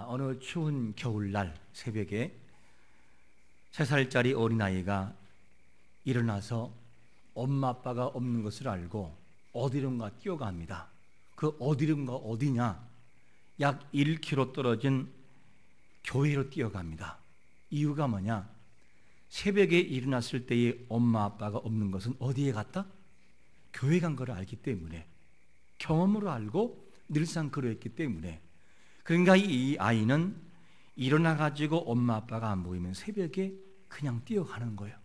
어느 추운 겨울날 새벽에 3살짜리 어린아이가 일어나서 엄마 아빠가 없는 것을 알고 어디론가 뛰어갑니다. 그 어디론가 어디냐? 약 1km 떨어진 교회로 뛰어갑니다. 이유가 뭐냐? 새벽에 일어났을 때의 엄마 아빠가 없는 것은 어디에 갔다? 교회 간 걸 알기 때문에, 경험으로 알고 늘상 그러했기 때문에. 그러니까 이 아이는 일어나가지고 엄마 아빠가 안 보이면 새벽에 그냥 뛰어가는 거예요.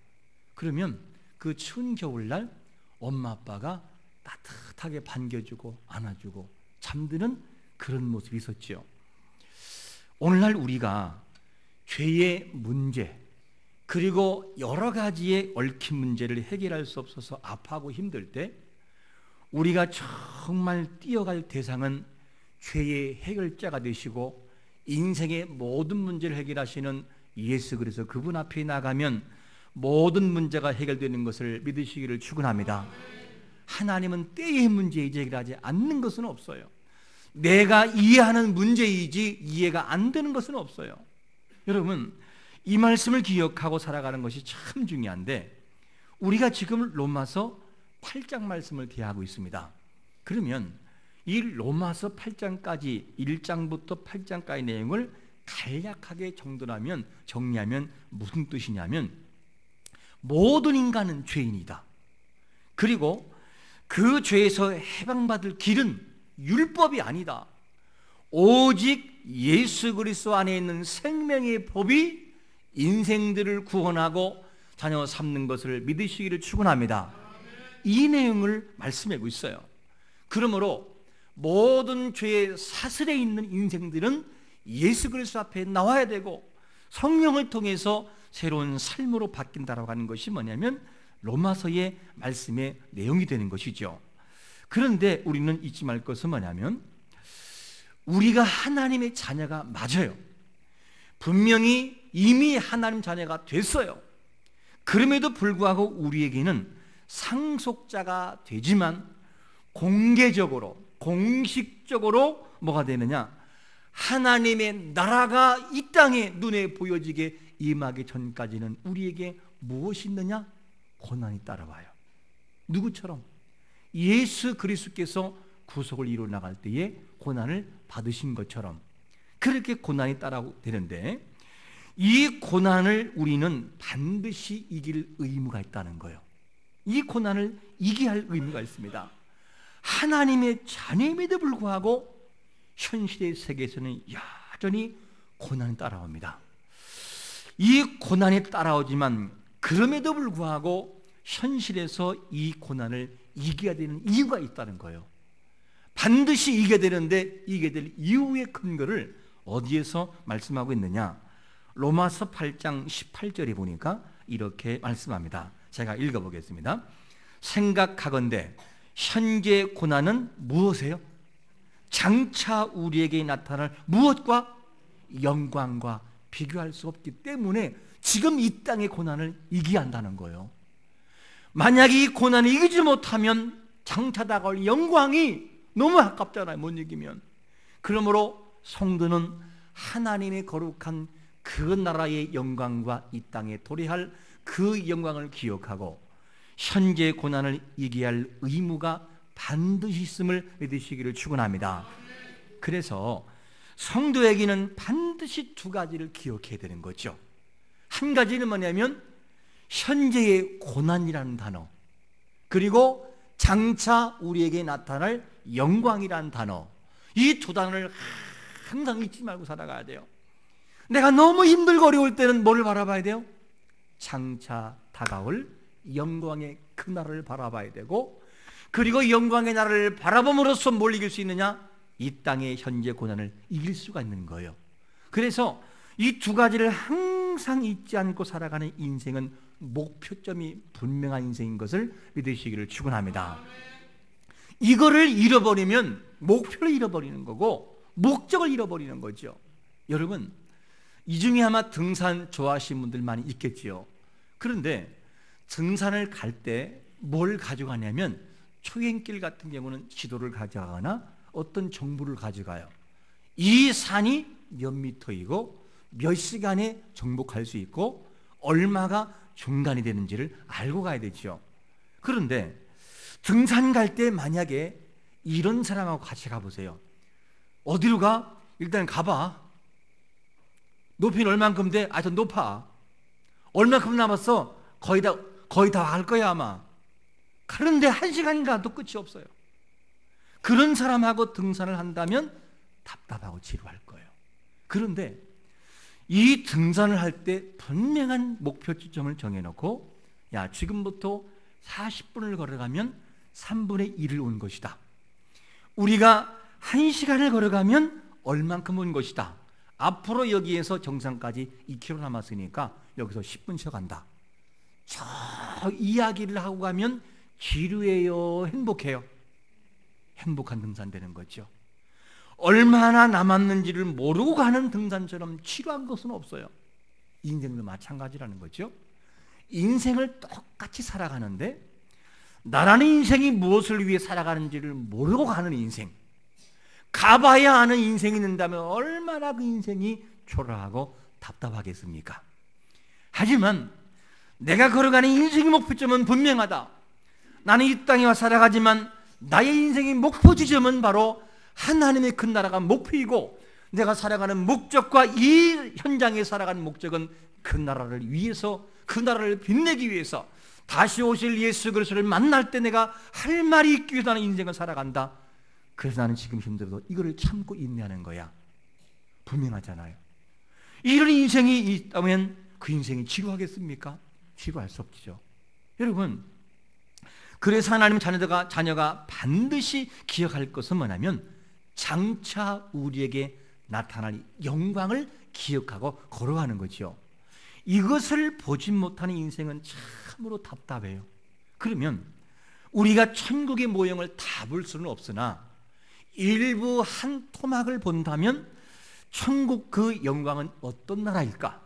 그러면 그 추운 겨울날 엄마 아빠가 따뜻하게 반겨주고 안아주고 잠드는 그런 모습이 있었죠. 오늘날 우리가 죄의 문제, 그리고 여러 가지의 얽힌 문제를 해결할 수 없어서 아파하고 힘들 때 우리가 정말 뛰어갈 대상은 죄의 해결자가 되시고 인생의 모든 문제를 해결하시는 예수 그리스도, 그분 앞에 나가면 모든 문제가 해결되는 것을 믿으시기를 축원합니다. 하나님은 때의 문제 해결하지 않는 것은 없어요. 내가 이해하는 문제이지 이해가 안 되는 것은 없어요. 여러분, 이 말씀을 기억하고 살아가는 것이 참 중요한데, 우리가 지금 로마서 8장 말씀을 대하고 있습니다. 그러면 이 로마서 8장까지 1장부터 8장까지 내용을 간략하게 정리하면 무슨 뜻이냐면, 모든 인간은 죄인이다. 그리고 그 죄에서 해방받을 길은 율법이 아니다. 오직 예수 그리스도 안에 있는 생명의 법이 인생들을 구원하고 자녀 삼는 것을 믿으시기를 축원합니다. 이 내용을 말씀하고 있어요. 그러므로 모든 죄의 사슬에 있는 인생들은 예수 그리스도 앞에 나와야 되고 성령을 통해서 새로운 삶으로 바뀐다라고 하는 것이 뭐냐면 로마서의 말씀의 내용이 되는 것이죠. 그런데 우리는 잊지 말 것은 뭐냐면, 우리가 하나님의 자녀가 맞아요. 분명히 이미 하나님 자녀가 됐어요. 그럼에도 불구하고 우리에게는 상속자가 되지만 공개적으로, 공식적으로 뭐가 되느냐? 하나님의 나라가 이 땅에 눈에 보여지게 임하기 전까지는 우리에게 무엇이 있느냐? 고난이 따라와요. 누구처럼? 예수 그리스도께서 구속을 이루어 나갈 때에 고난을 받으신 것처럼 그렇게 고난이 따라되는데, 이 고난을 우리는 반드시 이길 의무가 있다는 거예요. 이 고난을 이겨야 할 의무가 있습니다. 하나님의 자녀임에도 불구하고 현실의 세계에서는 여전히 고난이 따라옵니다. 이 고난이 따라오지만 그럼에도 불구하고 현실에서 이 고난을 이겨야 되는 이유가 있다는 거예요. 반드시 이겨야 되는데 이겨야 될 이유의 근거를 어디에서 말씀하고 있느냐? 로마서 8장 18절에 보니까 이렇게 말씀합니다. 제가 읽어보겠습니다. 생각하건대 현재 고난은 무엇이에요? 장차 우리에게 나타날 무엇과? 영광과 비교할 수 없기 때문에 지금 이 땅의 고난을 이겨야 한다는 거예요. 만약에 이 고난을 이기지 못하면 장차 다가올 영광이 너무 아깝잖아요. 못 이기면. 그러므로 성도는 하나님의 거룩한 그 나라의 영광과 이 땅에 도래할 그 영광을 기억하고 현재 고난을 이겨야 할 의무가 반드시 있음을 믿으시기를 축원합니다. 그래서 성도에게는 반드시 두 가지를 기억해야 되는 거죠. 한 가지는 뭐냐면 현재의 고난이라는 단어, 그리고 장차 우리에게 나타날 영광이라는 단어, 이 두 단어를 항상 잊지 말고 살아가야 돼요. 내가 너무 힘들고 어려울 때는 뭐를 바라봐야 돼요? 장차 다가올 영광의 그 나라를 바라봐야 되고, 그리고 영광의 나라를 바라봄으로써 뭘 이길 수 있느냐? 이 땅의 현재 고난을 이길 수가 있는 거예요. 그래서 이 두 가지를 항상 잊지 않고 살아가는 인생은 목표점이 분명한 인생인 것을 믿으시기를 축원합니다. 이거를 잃어버리면 목표를 잃어버리는 거고 목적을 잃어버리는 거죠. 여러분, 이 중에 아마 등산 좋아하시는 분들 많이 있겠지요. 그런데 등산을 갈 때 뭘 가져가냐면 초행길 같은 경우는 지도를 가져가거나 어떤 정보를 가져가요. 이 산이 몇 미터이고 몇 시간에 정복할 수 있고 얼마가 중단이 되는지를 알고 가야 되죠. 그런데 등산 갈 때 만약에 이런 사람하고 같이 가보세요. 어디로 가? 일단 가봐. 높이는 얼만큼 돼? 더 높아. 얼만큼 남았어? 거의 다 갈 거야 아마. 그런데 1시간 가도 끝이 없어요. 그런 사람하고 등산을 한다면 답답하고 지루할 거예요. 그런데 이 등산을 할 때 분명한 목표 지점을 정해놓고, 야, 지금부터 40분을 걸어가면 3분의 1을 온 것이다. 우리가 1시간을 걸어가면 얼만큼 온 것이다. 앞으로 여기에서 정상까지 2km 남았으니까 여기서 10분 쉬어간다. 저 이야기를 하고 가면 지루해요, 행복해요? 행복한 등산 되는 거죠. 얼마나 남았는지를 모르고 가는 등산처럼 지루한 것은 없어요. 인생도 마찬가지라는 거죠. 인생을 똑같이 살아가는데 나라는 인생이 무엇을 위해 살아가는지를 모르고 가는 인생, 가봐야 아는 인생이 있는다면 얼마나 그 인생이 초라하고 답답하겠습니까? 하지만 내가 걸어가는 인생의 목표점은 분명하다. 나는 이 땅에 와 살아가지만 나의 인생의 목표 지점은 바로 하나님의 큰 나라가 목표이고, 내가 살아가는 목적과 이 현장에 살아가는 목적은 그 나라를 위해서, 그 나라를 빛내기 위해서 다시 오실 예수 그리스도를 만날 때 내가 할 말이 있기 위해서 나는 인생을 살아간다. 그래서 나는 지금 힘들어도 이거를 참고 인내하는 거야. 분명하잖아요. 이런 인생이 있다면 그 인생이 지루하겠습니까? 지루할 수 없죠. 여러분, 그래서 하나님 자녀가 반드시 기억할 것은 뭐냐면 장차 우리에게 나타날 영광을 기억하고 걸어가는 거죠. 이것을 보지 못하는 인생은 참으로 답답해요. 그러면 우리가 천국의 모형을 다 볼 수는 없으나 일부 한 토막을 본다면 천국 그 영광은 어떤 나라일까?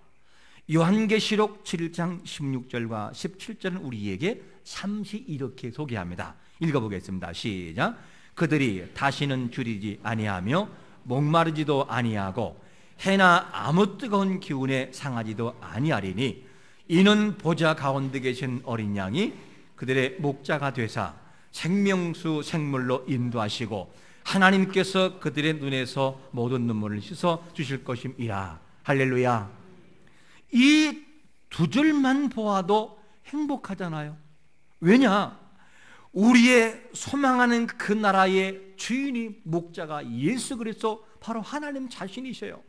요한계시록 7장 16절과 17절은 우리에게 잠시 이렇게 소개합니다. 읽어보겠습니다. 시작. 그들이 다시는 줄이지 아니하며 목마르지도 아니하고 해나 아무 뜨거운 기운에 상하지도 아니하리니 이는 보좌 가운데 계신 어린 양이 그들의 목자가 되사 생명수 생물로 인도하시고 하나님께서 그들의 눈에서 모든 눈물을 씻어 주실 것임이라. 할렐루야. 이 두 절만 보아도 행복하잖아요. 왜냐? 우리의 소망하는 그 나라의 주인이 목자가 예수 그리스도 바로 하나님 자신이셔요.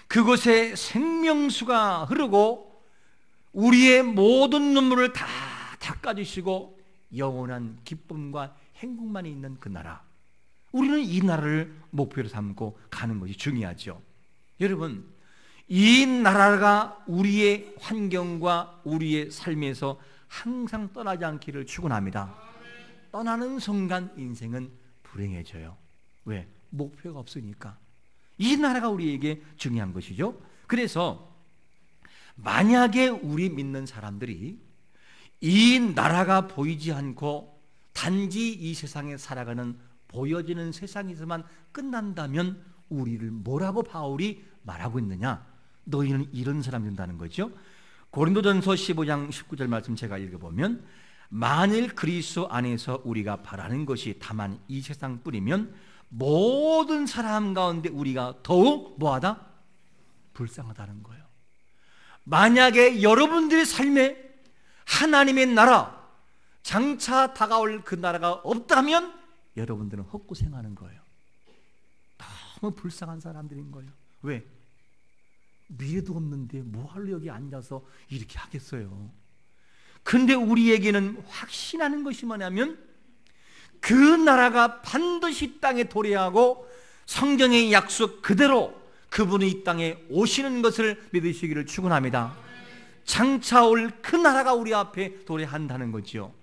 그곳에 생명수가 흐르고 우리의 모든 눈물을 다 닦아주시고 영원한 기쁨과 행복만 있는 그 나라, 우리는 이 나라를 목표로 삼고 가는 것이 중요하죠. 여러분, 이 나라가 우리의 환경과 우리의 삶에서 항상 떠나지 않기를 축원합니다. 떠나는 순간 인생은 불행해져요. 왜? 목표가 없으니까. 이 나라가 우리에게 중요한 것이죠. 그래서 만약에 우리 믿는 사람들이 이 나라가 보이지 않고 단지 이 세상에 살아가는 보여지는 세상에서만 끝난다면 우리를 뭐라고 바울이 말하고 있느냐? 너희는 이런 사람이 된다는 거죠. 고린도전서 15장 19절 말씀 제가 읽어보면 만일 그리스도 안에서 우리가 바라는 것이 다만 이 세상뿐이면 모든 사람 가운데 우리가 더욱 뭐하다? 불쌍하다는 거예요. 만약에 여러분들의 삶에 하나님의 나라, 장차 다가올 그 나라가 없다면 여러분들은 헛고생하는 거예요. 너무 불쌍한 사람들인 거예요. 왜? 미래도 없는데 뭐하러 여기 앉아서 이렇게 하겠어요. 근데 우리에게는 확신하는 것이 뭐냐면 그 나라가 반드시 땅에 도래하고 성경의 약속 그대로 그분이 이 땅에 오시는 것을 믿으시기를 축원합니다. 장차 올 그 나라가 우리 앞에 도래한다는 거죠.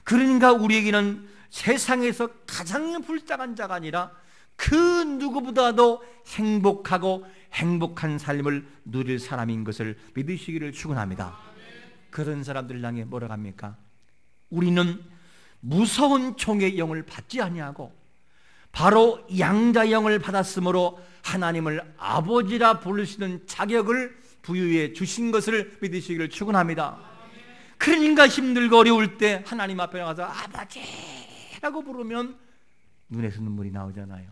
그러니까 우리에게는 세상에서 가장 불쌍한 자가 아니라 그 누구보다도 행복하고 행복한 삶을 누릴 사람인 것을 믿으시기를 축원합니다. 그런 사람들 향해 뭐라고 합니까? 우리는 무서운 총의 영을 받지 아니하고 바로 양자형을 받았으므로 하나님을 아버지라 부를 수 있는 자격을 부여해 주신 것을 믿으시기를 축원합니다. 그러니까 힘들고 어려울 때 하나님 앞에 나가서 아버지라고 부르면 눈에서 눈물이 나오잖아요.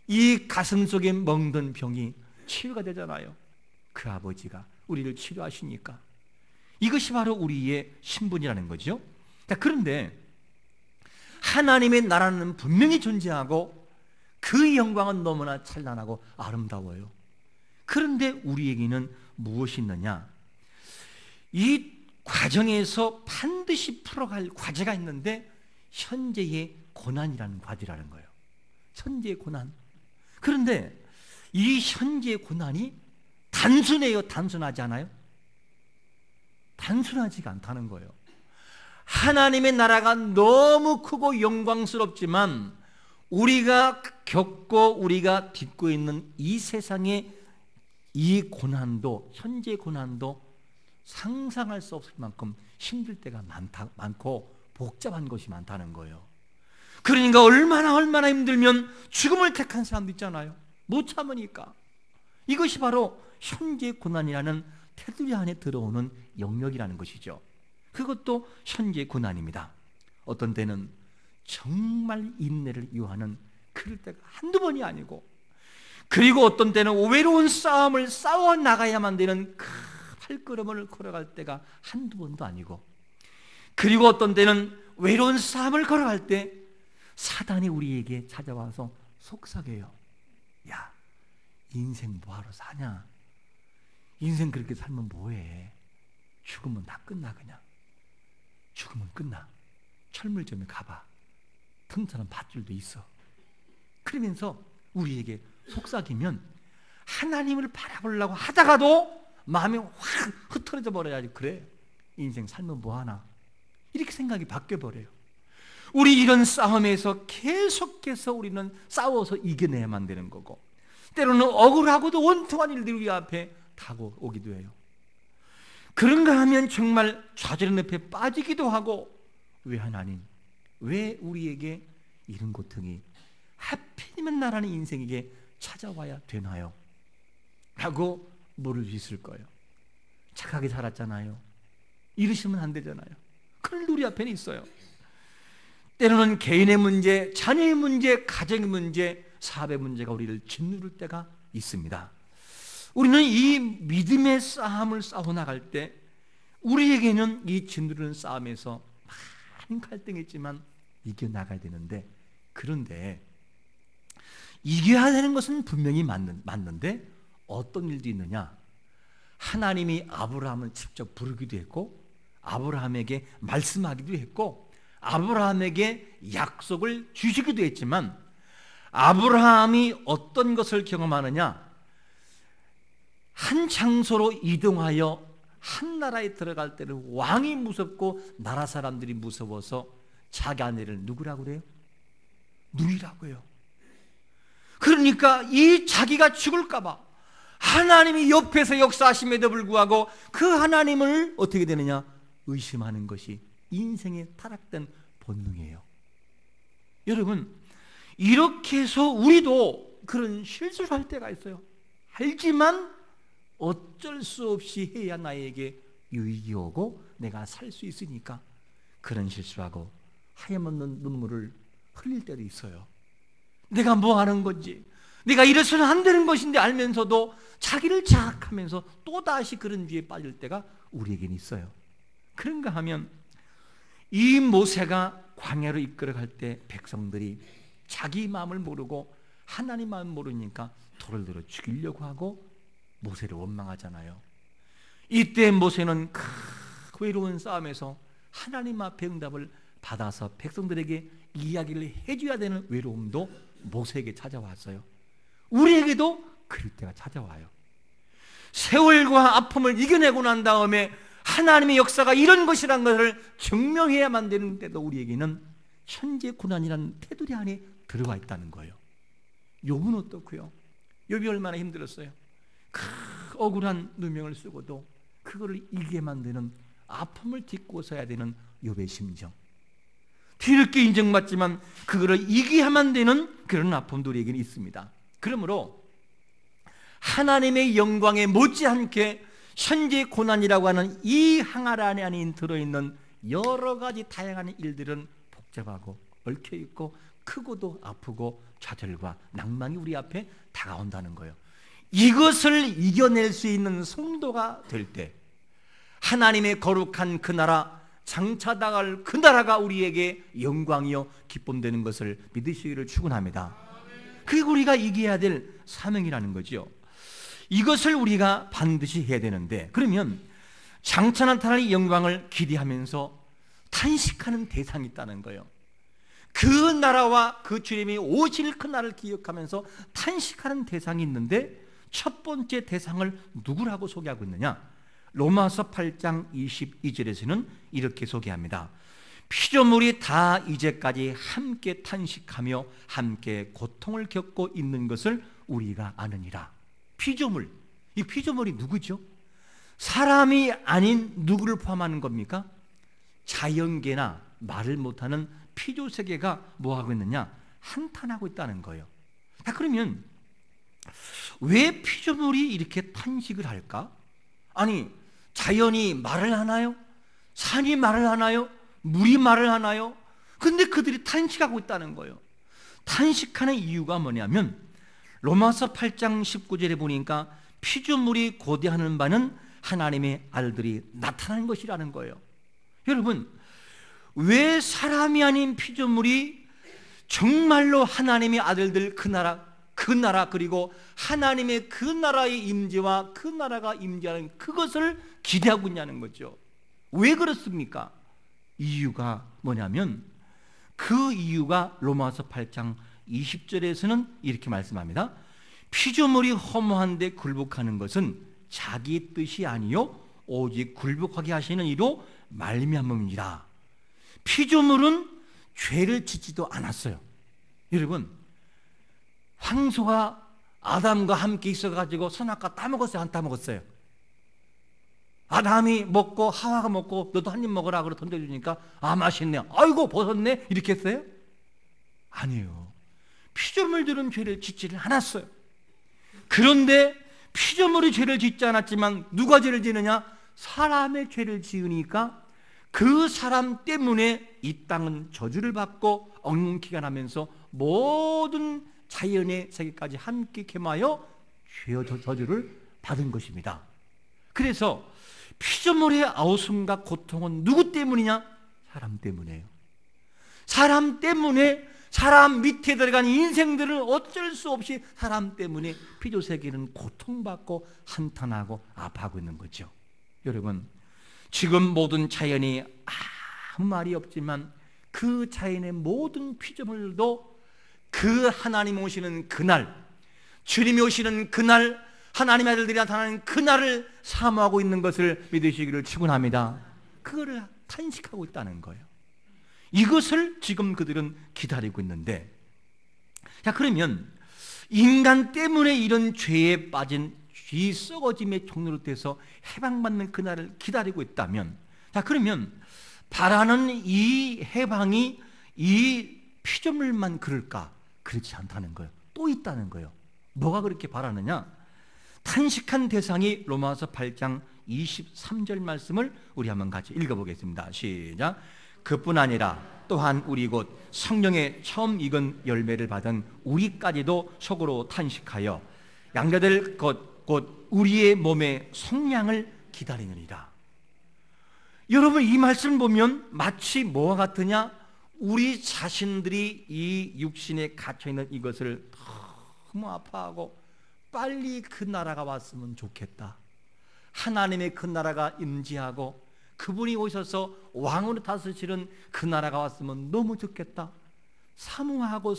이 가슴 속에 멍든 병이 치유가 되잖아요. 그 아버지가 우리를 치료하시니까. 이것이 바로 우리의 신분이라는 거죠. 자, 그런데 하나님의 나라는 분명히 존재하고 그 영광은 너무나 찬란하고 아름다워요. 그런데 우리에게는 무엇이 있느냐? 이 과정에서 반드시 풀어갈 과제가 있는데 현재의 고난이라는 과제라는 거예요. 현재의 고난. 그런데 이 현재의 고난이 단순해요? 단순하지 않아요? 단순하지가 않다는 거예요. 하나님의 나라가 너무 크고 영광스럽지만 우리가 겪고 우리가 딛고 있는 이 세상의 이 고난도, 현재의 고난도 상상할 수 없을 만큼 힘들 때가 많고 복잡한 것이 많다는 거예요. 그러니까 얼마나 힘들면 죽음을 택한 사람도 있잖아요. 못 참으니까. 이것이 바로 현재 고난이라는 테두리 안에 들어오는 영역이라는 것이죠. 그것도 현재 고난입니다. 어떤 때는 정말 인내를 요하는 그럴 때가 한두 번이 아니고, 그리고 어떤 때는 외로운 싸움을 싸워 나가야만 되는 그 발걸음을 걸어갈 때가 한두 번도 아니고, 그리고 어떤 때는 외로운 싸움을 걸어갈 때 사단이 우리에게 찾아와서 속삭여요. 야, 인생 뭐하러 사냐? 인생 그렇게 살면 뭐해? 죽으면 다 끝나. 그냥 죽으면 끝나. 철물점에 가봐. 튼튼한 밧줄도 있어. 그러면서 우리에게 속삭이면 하나님을 바라보려고 하다가도 마음이 확 흩어져 버려야지. 그래, 인생 살면 뭐하나, 이렇게 생각이 바뀌어버려요. 우리 이런 싸움에서 계속해서 우리는 싸워서 이겨내야만 되는 거고, 때로는 억울하고도 원통한 일들이 우리 앞에 다가오기도 해요. 그런가 하면 정말 좌절의 늪에 빠지기도 하고, 왜 하나님, 왜 우리에게 이런 고통이 하필이면 나라는 인생에게 찾아와야 되나요? 라고 물을 수 있을 거예요. 착하게 살았잖아요. 이러시면 안 되잖아요. 그런 우리 앞에는 있어요. 때로는 개인의 문제, 자녀의 문제, 가정의 문제, 사업의 문제가 우리를 짓누를 때가 있습니다. 우리는 이 믿음의 싸움을 싸워나갈 때 우리에게는 이 짓누르는 싸움에서 많은 갈등이 있지만 이겨나가야 되는데, 그런데 이겨야 되는 것은 분명히 맞는데 어떤 일도 있느냐? 하나님이 아브라함을 직접 부르기도 했고, 아브라함에게 말씀하기도 했고, 아브라함에게 약속을 주시기도 했지만, 아브라함이 어떤 것을 경험하느냐? 한 장소로 이동하여 한 나라에 들어갈 때는 왕이 무섭고 나라 사람들이 무서워서 자기 아내를 누구라고 그래요? 누이라고 해요. 그러니까 이 자기가 죽을까 봐 하나님이 옆에서 역사하심에도 불구하고 그 하나님을 어떻게 되느냐? 의심하는 것이 인생의 타락된 본능이에요. 여러분, 이렇게 해서 우리도 그런 실수를 할 때가 있어요. 알지만 어쩔 수 없이 해야 나에게 유익이 오고 내가 살 수 있으니까 그런 실수하고 하염없는 눈물을 흘릴 때도 있어요. 내가 뭐 하는 건지, 내가 이래서는 안 되는 것인데 알면서도 자기를 자학하면서 또다시 그런 죄에 빠질 때가 우리에게는 있어요. 그런가 하면 이 모세가 광야로 이끌어갈 때 백성들이 자기 마음을 모르고 하나님 마음을 모르니까 돌을 들어 죽이려고 하고 모세를 원망하잖아요. 이때 모세는 그 외로운 싸움에서 하나님 앞에 응답을 받아서 백성들에게 이야기를 해줘야 되는 외로움도 모세에게 찾아왔어요. 우리에게도 그럴 때가 찾아와요. 세월과 아픔을 이겨내고 난 다음에 하나님의 역사가 이런 것이라는 것을 증명해야만 되는 때도 우리에게는 현재 고난이라는 테두리 안에 들어가 있다는 거예요. 욥은 어떻고요? 욥이 얼마나 힘들었어요. 그 억울한 누명을 쓰고도 그거를 이기게 만드는 아픔을 딛고 서야 되는 욥의 심정. 뒤늦게 인정받지만 그거를 이기야만 되는 그런 아픔도 우리에게는 있습니다. 그러므로 하나님의 영광에 못지않게 현재 고난이라고 하는 이 항아리 안에 들어있는 여러 가지 다양한 일들은 복잡하고 얽혀있고 크고도 아프고 좌절과 낭만이 우리 앞에 다가온다는 거예요. 이것을 이겨낼 수 있는 성도가 될 때 하나님의 거룩한 그 나라, 장차당할 그 나라가 우리에게 영광이요 기쁨 되는 것을 믿으시기를 축원합니다. 그게 우리가 이겨야 될 사명이라는 거죠. 이것을 우리가 반드시 해야 되는데, 그러면 장차 나타날 영광을 기대하면서 탄식하는 대상이 있다는 거예요. 그 나라와 그 주님이 오실 그 날을 기억하면서 탄식하는 대상이 있는데, 첫 번째 대상을 누구라고 소개하고 있느냐? 로마서 8장 22절에서는 이렇게 소개합니다. 피조물이 다 이제까지 함께 탄식하며 함께 고통을 겪고 있는 것을 우리가 아느니라. 피조물, 이 피조물이 누구죠? 사람이 아닌 누구를 포함하는 겁니까? 자연계나 말을 못하는 피조세계가 뭐하고 있느냐? 한탄하고 있다는 거예요. 자, 그러면 왜 피조물이 이렇게 탄식을 할까? 아니, 자연이 말을 하나요? 산이 말을 하나요? 물이 말을 하나요? 근데 그들이 탄식하고 있다는 거예요. 탄식하는 이유가 뭐냐면 로마서 8장 19절에 보니까 피조물이 고대하는 바는 하나님의 아들들이 나타나는 것이라는 거예요. 여러분, 왜 사람이 아닌 피조물이 정말로 하나님의 아들들 그 나라 그리고 하나님의 그 나라의 임재와 그 나라가 임재하는 그것을 기대하고 있냐는 거죠. 왜 그렇습니까? 이유가 뭐냐면 그 이유가 로마서 8장 20절에서는 이렇게 말씀합니다. 피조물이 허무한데 굴복하는 것은 자기 뜻이 아니요 오직 굴복하게 하시는 이로 말미암음이라. 피조물은 죄를 짓지도 않았어요. 여러분, 황소가 아담과 함께 있어가지고 선악과 따먹었어요? 안 따먹었어요? 아담이 먹고 하와가 먹고 너도 한 입 먹어라 그러고 던져주니까 아 맛있네, 아이고 벗었네 이렇게 했어요? 아니에요. 피조물들은 죄를 짓지를 않았어요. 그런데 피조물이 죄를 짓지 않았지만 누가 죄를 지느냐? 사람의 죄를 지으니까 그 사람 때문에 이 땅은 저주를 받고 엉키가 나면서 모든 자연의 세계까지 함께 겸하여 죄의 저주를 받은 것입니다. 그래서 피조물의 아우성과 고통은 누구 때문이냐? 사람 때문이에요. 사람 때문에 사람 밑에 들어간 인생들은 어쩔 수 없이 사람 때문에 피조세계는 고통받고 한탄하고 아파하고 있는 거죠. 여러분, 지금 모든 자연이 아무 말이 없지만 그 자연의 모든 피조물도 그 하나님 오시는 그날, 주님이 오시는 그날, 하나님의 아들들이 나타나는 그날을 사모하고 있는 것을 믿으시기를 축원합니다. 그거를 탄식하고 있다는 거예요. 이것을 지금 그들은 기다리고 있는데, 자, 그러면 인간 때문에 이런 죄에 빠진 쥐 썩어짐의 종로로 돼서 해방받는 그날을 기다리고 있다면, 자, 그러면 바라는 이 해방이 이 피조물만 그럴까? 그렇지 않다는 거예요. 또 있다는 거예요. 뭐가 그렇게 바라느냐? 탄식한 대상이 로마서 8장 23절 말씀을 우리 한번 같이 읽어보겠습니다. 시작. 그뿐 아니라 또한 우리 곧 성령의 처음 익은 열매를 받은 우리까지도 속으로 탄식하여 양자될 곧 우리의 몸의 속량을 기다리느니라. 여러분, 이 말씀 보면 마치 뭐와 같으냐? 우리 자신들이 이 육신에 갇혀있는 이것을 너무 아파하고 빨리 그 나라가 왔으면 좋겠다. 하나님의 그 나라가 임재하고 그분이 오셔서 왕으로 다스리는 그 나라가 왔으면 너무 좋겠다. 사모하고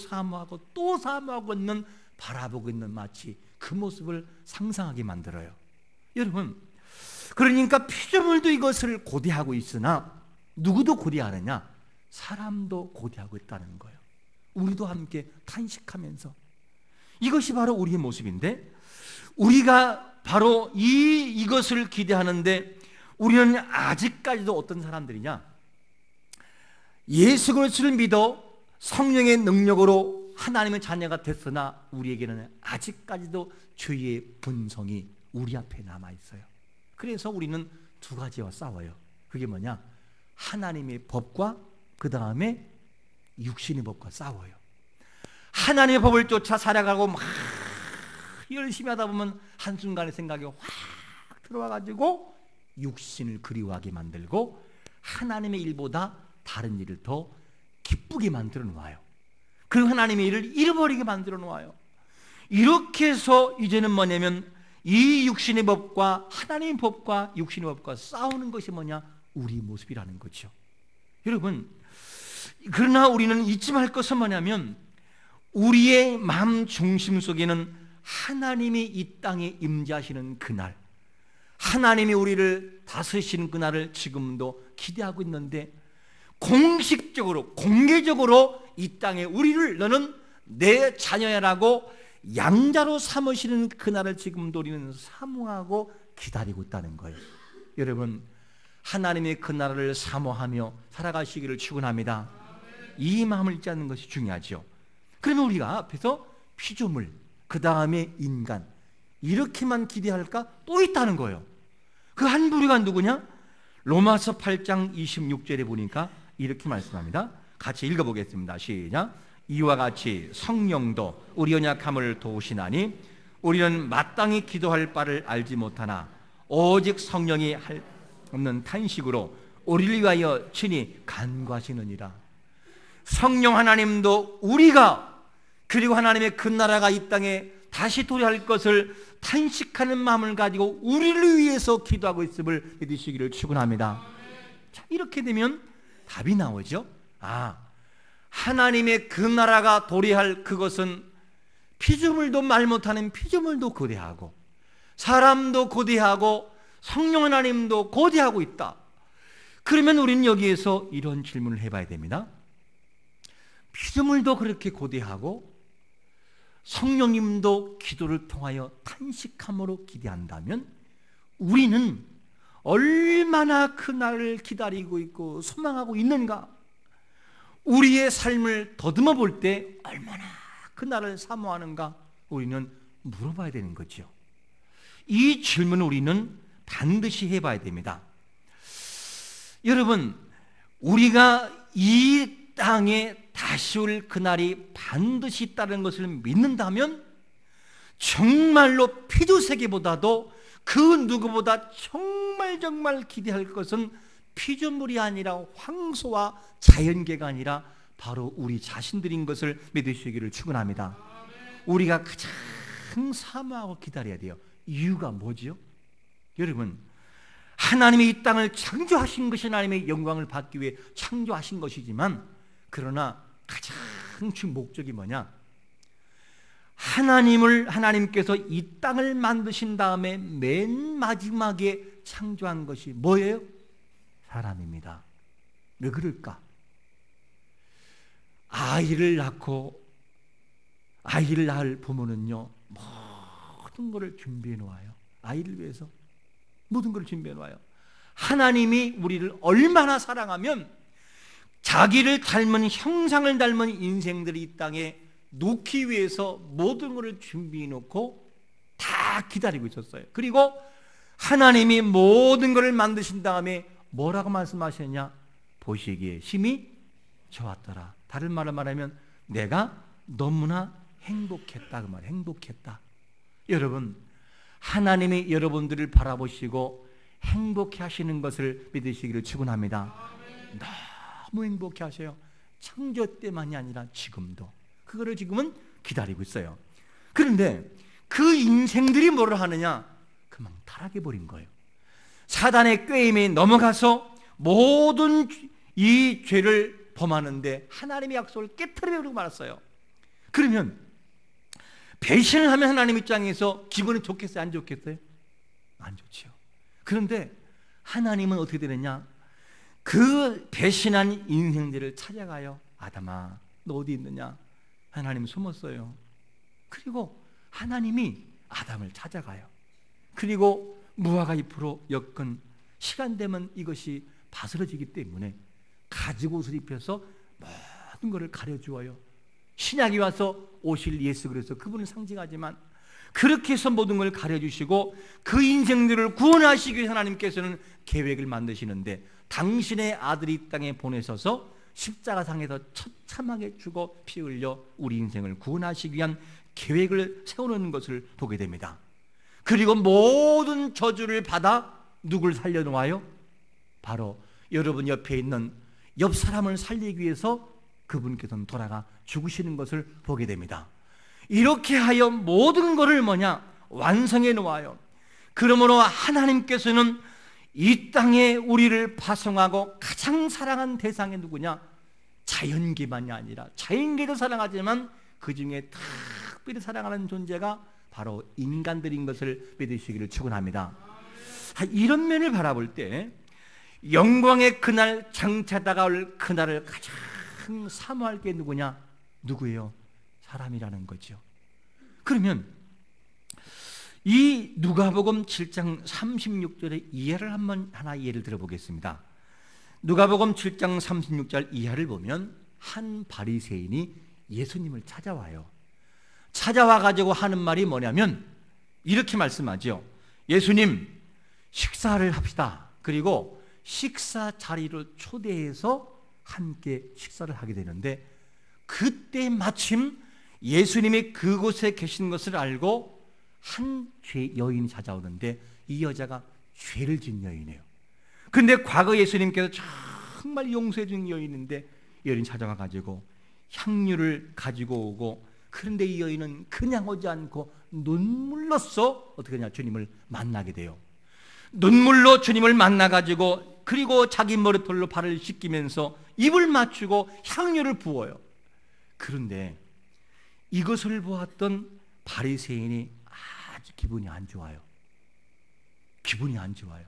또 사모하고 있는, 바라보고 있는 마치 그 모습을 상상하게 만들어요. 여러분, 그러니까 피조물도 이것을 고대하고 있으나 누구도 고대하느냐? 사람도 고대하고 있다는 거예요. 우리도 함께 탄식하면서. 이것이 바로 우리의 모습인데, 우리가 바로 이것을 기대하는데 우리는 아직까지도 어떤 사람들이냐? 예수 그리스도를 믿어 성령의 능력으로 하나님의 자녀가 됐으나 우리에게는 아직까지도 죄의 본성이 우리 앞에 남아 있어요. 그래서 우리는 두 가지와 싸워요. 그게 뭐냐? 하나님의 법과 그 다음에 육신의 법과 싸워요. 하나님의 법을 쫓아 살아가고 막 열심히 하다 보면 한순간에 생각이 확 들어와가지고 육신을 그리워하게 만들고 하나님의 일보다 다른 일을 더 기쁘게 만들어 놓아요. 그 하나님의 일을 잃어버리게 만들어 놓아요. 이렇게 해서 이제는 뭐냐면 이 육신의 법과 하나님의 법과 육신의 법과 싸우는 것이 뭐냐? 우리 모습이라는 거죠. 여러분, 그러나 우리는 잊지 말 것은 뭐냐면 우리의 마음 중심 속에는 하나님이 이 땅에 임재하시는 그날, 하나님이 우리를 다스리시는 그날을 지금도 기대하고 있는데 공식적으로 공개적으로 이 땅에 우리를 너는 내 자녀야라고 양자로 삼으시는 그날을 지금도 우리는 사모하고 기다리고 있다는 거예요. 여러분, 하나님의 그날을 사모하며 살아가시기를 축원합니다. 이 마음을 잊지 않는 것이 중요하죠. 그러면 우리가 앞에서 피조물, 그 다음에 인간 이렇게만 기대할까? 또 있다는 거예요. 그 한 부류가 누구냐? 로마서 8장 26절에 보니까 이렇게 말씀합니다. 같이 읽어보겠습니다. 시작. 이와 같이 성령도 우리 연약함을 도우시나니 우리는 마땅히 기도할 바를 알지 못하나 오직 성령이 할 없는 탄식으로 우리를 위하여 친히 간구하시느니라. 성령 하나님도 우리가 그리고 하나님의 그 나라가 이 땅에 다시 도래할 것을 탄식하는 마음을 가지고 우리를 위해서 기도하고 있음을 믿으시기를 축원합니다. 자, 이렇게 되면 답이 나오죠. 하나님의 그 나라가 도래할 그것은 피조물도 말 못하는 피조물도 고대하고 사람도 고대하고 성령 하나님도 고대하고 있다. 그러면 우리는 여기에서 이런 질문을 해봐야 됩니다. 피조물도 그렇게 고대하고 성령님도 기도를 통하여 탄식함으로 기대한다면 우리는 얼마나 그 날을 기다리고 있고 소망하고 있는가? 우리의 삶을 더듬어 볼 때 얼마나 그 날을 사모하는가? 우리는 물어봐야 되는 거죠. 이 질문을 우리는 반드시 해봐야 됩니다. 여러분, 우리가 이 땅에 다시 올 그날이 반드시 있다는 것을 믿는다면 정말로 피조세계보다도 그 누구보다 정말 기대할 것은 피조물이 아니라 황소와 자연계가 아니라 바로 우리 자신들인 것을 믿으시기를 축원합니다. 우리가 가장 사모하고 기다려야 돼요. 이유가 뭐죠? 여러분, 하나님이 이 땅을 창조하신 것이 하나님의 영광을 받기 위해 창조하신 것이지만 그러나 가장 큰 목적이 뭐냐? 하나님께서 이 땅을 만드신 다음에 맨 마지막에 창조한 것이 뭐예요? 사람입니다. 왜 그럴까? 아이를 낳고 아이를 낳을 부모는요 모든 것을 준비해 놓아요. 아이를 위해서 모든 것을 준비해 놓아요. 하나님이 우리를 얼마나 사랑하면 자기를 닮은 형상을 닮은 인생들이 이 땅에 놓기 위해서 모든 것을 준비해 놓고 다 기다리고 있었어요. 그리고 하나님이 모든 것을 만드신 다음에 뭐라고 말씀하셨냐? 보시기에 심히 좋았더라. 다른 말로 말하면 내가 너무나 행복했다. 그 말, 행복했다. 여러분, 하나님이 여러분들을 바라보시고 행복해 하시는 것을 믿으시기를 축원합니다. 너무 행복해 하셔요. 창조 때만이 아니라 지금도. 그거를 지금은 기다리고 있어요. 그런데 그 인생들이 뭐를 하느냐? 그만 타락해버린 거예요. 사단의 꾀임에 넘어가서 모든 이 죄를 범하는데 하나님의 약속을 깨트려버리고 말았어요. 그러면 배신을 하면 하나님 입장에서 기분이 좋겠어요? 안 좋겠어요? 안 좋죠. 그런데 하나님은 어떻게 되느냐? 그 배신한 인생들을 찾아가요. 아담아, 너 어디 있느냐? 하나님 숨었어요. 그리고 하나님이 아담을 찾아가요. 그리고 무화과 잎으로 엮은 시간 되면 이것이 바스러지기 때문에 가죽 옷을 입혀서 모든 것을 가려주어요. 신약이 와서 오실 예수 그리스도 그분을 상징하지만 그렇게 해서 모든 걸 가려주시고 그 인생들을 구원하시기 위해 하나님께서는 계획을 만드시는데 당신의 아들이 이 땅에 보내셔서 십자가상에서 처참하게 죽어 피 흘려 우리 인생을 구원하시기 위한 계획을 세우는 것을 보게 됩니다. 그리고 모든 저주를 받아 누굴 살려놓아요? 바로 여러분 옆에 있는 옆 사람을 살리기 위해서 그분께서는 돌아가 죽으시는 것을 보게 됩니다. 이렇게 하여 모든 것을 완성해 놓아요. 그러므로 하나님께서는 이 땅에 우리를 파송하고 가장 사랑한 대상이 누구냐? 자연계만이 아니라 자연계도 사랑하지만 그 중에 특별히 사랑하는 존재가 바로 인간들인 것을 믿으시기를 축원합니다. 이런 면을 바라볼 때 영광의 그날 장차 다가올 그날을 가장 사모할 게 누구냐? 누구예요? 사람이라는 거죠. 그러면 이 누가복음 7장 36절의 이하를 하나 이해를 들어보겠습니다. 누가복음 7장 36절 이하를 보면 한 바리새인이 예수님을 찾아와요. 찾아와 가지고 하는 말이 뭐냐면 이렇게 말씀하죠. 예수님, 식사를 합시다. 그리고 식사 자리를 초대해서 함께 식사를 하게 되는데 그때 마침 예수님이 그곳에 계신 것을 알고 한 여인이 찾아오는데 이 여자가 죄를 지은 여인이에요. 그런데 과거 예수님께서 정말 용서해 준 여인인데 이 여인이 찾아와 가지고 향유를 가지고 오고 그런데 이 여인은 그냥 오지 않고 눈물로써 어떻게 하냐? 주님을 만나게 돼요. 눈물로 주님을 만나가지고 그리고 자기 머리털로 발을 씻기면서 입을 맞추고 향유를 부어요. 그런데 이것을 보았던 바리새인이 아주 기분이 안 좋아요. 기분이 안 좋아요.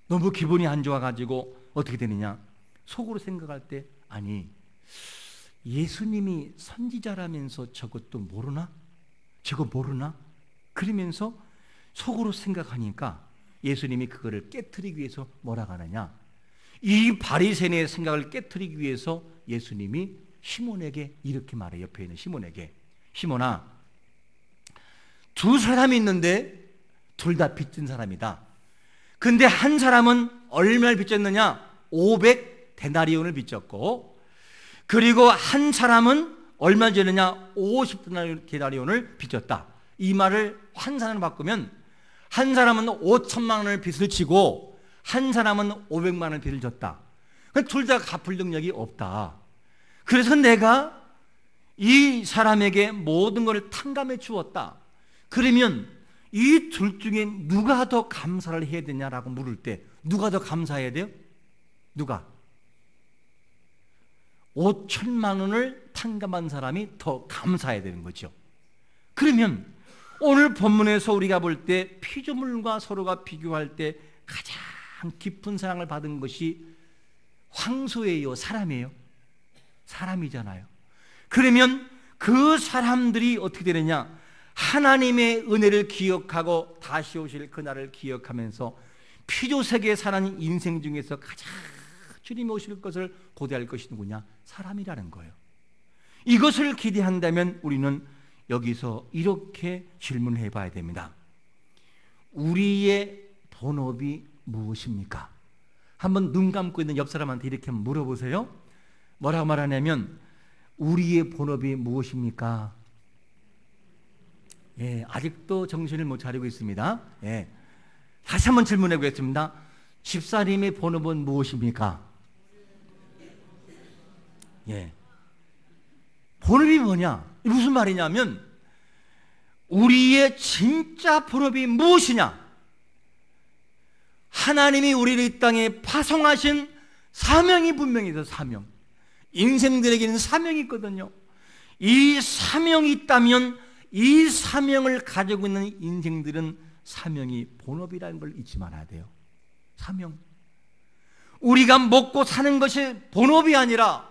너무 기분이 안 좋아가지고 어떻게 되느냐? 속으로 생각할 때 아니 예수님이 선지자라면서 저것도 모르나? 저거 모르나? 그러면서 속으로 생각하니까 예수님이 그거를 깨트리기 위해서 뭐라고 하느냐? 이 바리새인의 생각을 깨트리기 위해서 예수님이 시몬에게 이렇게 말해요. 옆에 있는 시몬에게, 시몬아, 두 사람이 있는데 둘 다 빚진 사람이다. 근데 한 사람은 얼마를 빚졌느냐? 500데나리온을 빚졌고, 그리고 한 사람은 얼마 줬느냐? 50데나리온을 빚졌다. 이 말을 환산으로 바꾸면 한 사람은 5천만 원을 빚을 지고 한 사람은 500만 원 빚을 졌다. 둘 다 갚을 능력이 없다. 그래서 내가 이 사람에게 모든 것을 탕감해 주었다. 그러면 이 둘 중에 누가 더 감사를 해야 되냐라고 물을 때 누가 더 감사해야 돼요? 누가? 5천만 원을 탕감한 사람이 더 감사해야 되는 거죠. 그러면 오늘 본문에서 우리가 볼 때 피조물과 서로가 비교할 때 가장 깊은 사랑을 받은 것이 황소예요? 사람이에요? 사람이잖아요. 그러면 그 사람들이 어떻게 되느냐? 하나님의 은혜를 기억하고 다시 오실 그날을 기억하면서 피조세계에 사는 인생 중에서 가장 주님이 오실 것을 고대할 것이 누구냐? 사람이라는 거예요. 이것을 기대한다면 우리는 여기서 이렇게 질문해 봐야 됩니다. 우리의 본업이 무엇입니까? 한번 눈 감고 있는 옆 사람한테 이렇게 물어보세요. 뭐라고 말하냐면 우리의 본업이 무엇입니까? 예, 아직도 정신을 못 차리고 있습니다. 예, 다시 한번 질문해 보겠습니다. 집사님의 본업은 무엇입니까? 예, 본업이 뭐냐? 무슨 말이냐면 우리의 진짜 본업이 무엇이냐? 하나님이 우리를 이 땅에 파송하신 사명이 분명히 있어요. 사명. 인생들에게는 사명이 있거든요. 이 사명이 있다면 이 사명을 가지고 있는 인생들은 사명이 본업이라는 걸 잊지 말아야 돼요. 사명. 우리가 먹고 사는 것이 본업이 아니라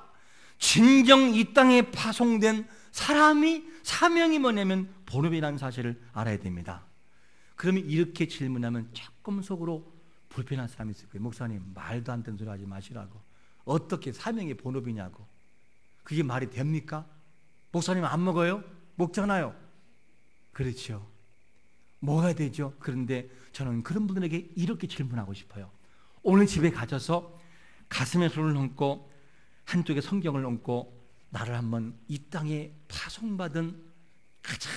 진정 이 땅에 파송된 사람이 사명이 뭐냐면 본업이라는 사실을 알아야 됩니다. 그러면 이렇게 질문하면 조금 속으로 불편한 사람이 있을 거예요. 목사님, 말도 안 되는 소리 하지 마시라고. 어떻게 사명이 본업이냐고. 그게 말이 됩니까? 목사님 안 먹어요? 먹잖아요. 그렇죠. 먹어야 되죠. 그런데 저는 그런 분들에게 이렇게 질문하고 싶어요. 오늘 집에 가셔서 가슴에 손을 얹고 한쪽에 성경을 얹고 나를 한번 이 땅에 파송받은 가장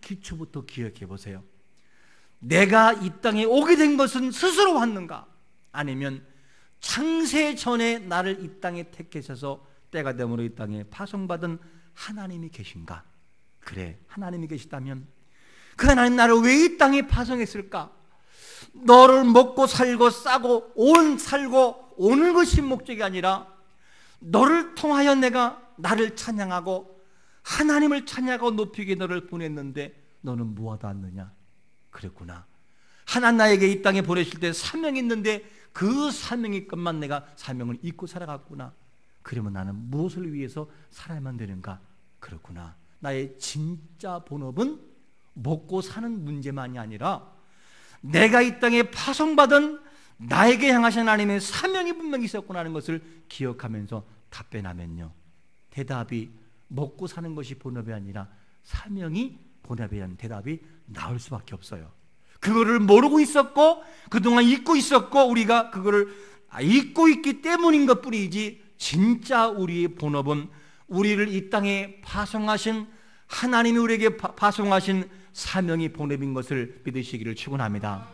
기초부터 기억해 보세요. 내가 이 땅에 오게 된 것은 스스로 왔는가? 아니면 창세 전에 나를 이 땅에 택하셔서 때가 되므로 이 땅에 파송받은 하나님이 계신가? 그래, 하나님이 계시다면 그 하나님 나를 왜 이 땅에 파송했을까? 너를 먹고 살고 싸고 살고 오는 것이 목적이 아니라 너를 통하여 내가 나를 찬양하고 하나님을 찬양하고 높이게 너를 보냈는데 너는 무엇도 않느냐? 그랬구나. 하나님 나에게 이 땅에 보내실 때 사명이 있는데 그 사명의 것만 내가 사명을 잊고 살아갔구나. 그러면 나는 무엇을 위해서 살아야만 되는가? 그렇구나. 나의 진짜 본업은 먹고 사는 문제만이 아니라 내가 이 땅에 파송받은 나에게 향하신 하나님의 사명이 분명히 있었구나 하는 것을 기억하면서 답변하면요, 대답이 먹고 사는 것이 본업이 아니라 사명이 본업에 대한 대답이 나올 수밖에 없어요. 그거를 모르고 있었고 그동안 잊고 있었고 우리가 그거를 잊고 있기 때문인 것뿐이지, 진짜 우리의 본업은 우리를 이 땅에 파송하신 하나님이 우리에게 파송하신 사명이 본업인 것을 믿으시기를 축원합니다.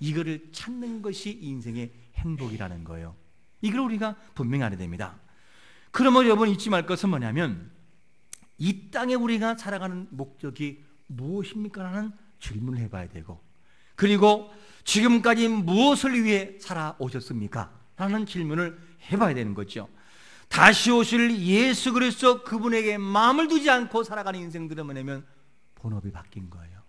이거를 찾는 것이 인생의 행복이라는 거예요. 이걸 우리가 분명히 알아야 됩니다. 그러면 여러분 잊지 말 것은 뭐냐면 이 땅에 우리가 살아가는 목적이 무엇입니까? 라는 질문을 해봐야 되고, 그리고 지금까지 무엇을 위해 살아오셨습니까? 라는 질문을 해봐야 되는 거죠. 다시 오실 예수 그리스도 그분에게 마음을 두지 않고 살아가는 인생들은 뭐냐면 본업이 바뀐 거예요.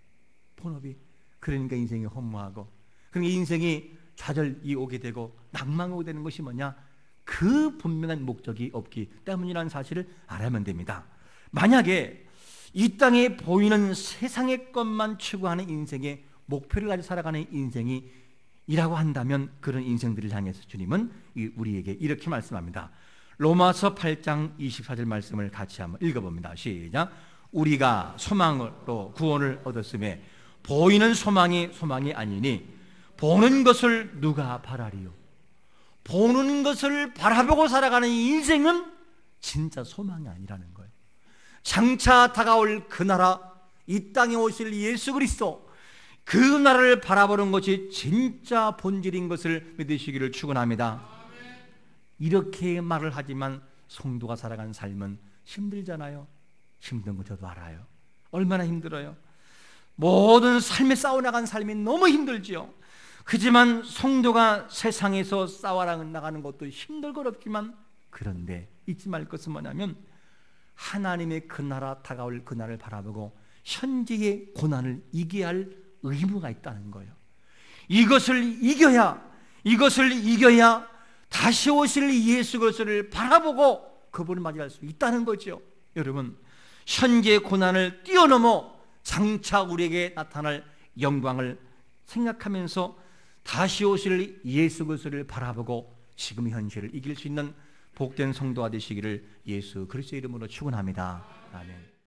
본업이. 그러니까 인생이 허무하고, 그러니까 인생이 좌절이 오게 되고 낭망하게 되는 것이 뭐냐? 그 분명한 목적이 없기 때문이라는 사실을 알아야만 됩니다. 만약에 이 땅에 보이는 세상의 것만 추구하는 인생의 목표를 가지고 살아가는 인생이라고 한다면 그런 인생들을 향해서 주님은 우리에게 이렇게 말씀합니다. 로마서 8장 24절 말씀을 같이 한번 읽어봅니다. 시작. 우리가 소망으로 구원을 얻었음에 보이는 소망이 아니니 보는 것을 누가 바라리요? 보는 것을 바라보고 살아가는 인생은 진짜 소망이 아니라는 거예요. 장차 다가올 그 나라, 이 땅에 오실 예수 그리스도, 그 나라를 바라보는 것이 진짜 본질인 것을 믿으시기를 축원합니다. 이렇게 말을 하지만 성도가 살아가는 삶은 힘들잖아요. 힘든 거 저도 알아요. 얼마나 힘들어요. 모든 삶에 싸워나가는 삶이 너무 힘들지요. 하지만 성도가 세상에서 싸워나가는 것도 힘들고 어렵지만, 그런데 잊지 말 것은 뭐냐면 하나님의 그 나라, 다가올 그 나라를 바라보고 현재의 고난을 이겨야 할 의무가 있다는 거예요. 이것을 이겨야 다시 오실 예수 그리스도를 바라보고 그분을 맞이할 수 있다는 거죠. 여러분, 현재의 고난을 뛰어넘어 장차 우리에게 나타날 영광을 생각하면서 다시 오실 예수 그리스도를 바라보고 지금 현실을 이길 수 있는 복된 성도가 되시기를 예수 그리스도의 이름으로 축원합니다. 아멘.